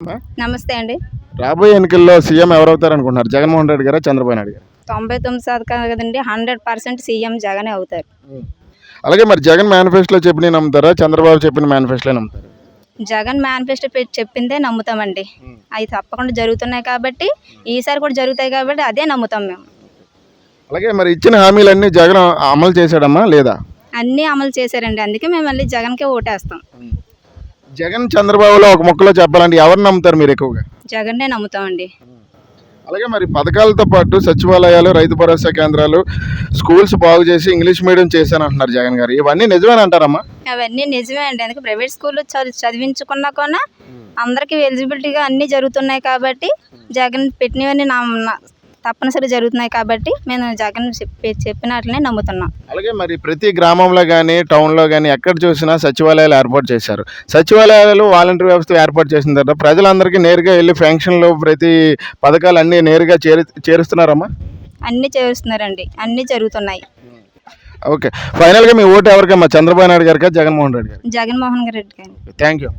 అమ్మా, నమస్తే అండి. రాబోయే ఎన్నికల్లో సీఎం ఎవరవుతారు అనుకుంటున్నారు? జగన్మోహన్ రెడ్డి గారా, చంద్రబాబు నాయుడు గారు? 99% కదండి, 100% సీఎం జగనే అవుతారు. అలాగే మరి జగన్ మేనిఫెస్టోలో చెప్పిన నమ్ముతారా, చంద్రబాబు చెప్పిన మేనిఫెస్టోలో నమ్ముతారా? జగన్ మేనిఫెస్టో పెట్టి చెప్పిందే నమ్ముతామండి. అవి తప్పకుండా జరుగుతున్నాయి కాబట్టి, ఈసారి కూడా జరుగుతాయి కాబట్టి అదే నమ్ముతాం మేము. అలాగే మరి ఇచ్చిన హామీలన్నీ జగన్ అమలు చేశాడమ్మా లేదా? అన్నీ అమలు చేశారండి, అందుకే మేము మళ్ళీ జగన్కే ఓటేస్తాం. జగన్ చంద్రబాబులో ఒక ముక్కలో చెప్పాలంటే ఎవరిని నమ్ముతారు మీరు ఎక్కువగా? జగన్నే నమ్ముతామండి. అలాగే మరి పథకాలతో పాటు సచివాలయాలు, రైతు భరోసా కేంద్రాలు, స్కూల్స్ బాగు చేసి ఇంగ్లీష్ మీడియం చేశానంటున్నారు జగన్ గారు. ఇవన్నీ నిజమేనంటారమ్మా? అవన్నీ నిజమే అండి, అందుకే ప్రైవేట్ స్కూల్లో చదివించుకున్నా కూడా అందరికీ ఎలిజిబిలిటీగా అన్నీ జరుగుతున్నాయి కాబట్టి, జగన్ పెట్టినవన్నీ తప్పనిసరి జరుగుతున్నాయి కాబట్టి మేము జగన్ చెప్పినట్లనే నమ్ముతున్నాం. అలాగే మరి ప్రతి గ్రామంలో కానీ టౌన్లో కానీ ఎక్కడ చూసినా సచివాలయాలు ఏర్పాటు చేశారు. సచివాలయాలు వాలంటీర్ వ్యవస్థ ఏర్పాటు చేసిన తర్వాత ప్రజలందరికీ నేరుగా వెళ్ళి ఫంక్షన్లు ప్రతి పథకాలు అన్నీ నేరుగా చేరుస్తున్నారమ్మా? అన్నీ చేస్తున్నారండి, అన్నీ జరుగుతున్నాయి. ఓకే, ఫైనల్గా మీ ఓటు ఎవరికమ్మా? చంద్రబాబు నాయుడు గారికా, జగన్మోహన్ రెడ్డి గారు? జగన్మోహన్ రెడ్డి గారు. Thank you.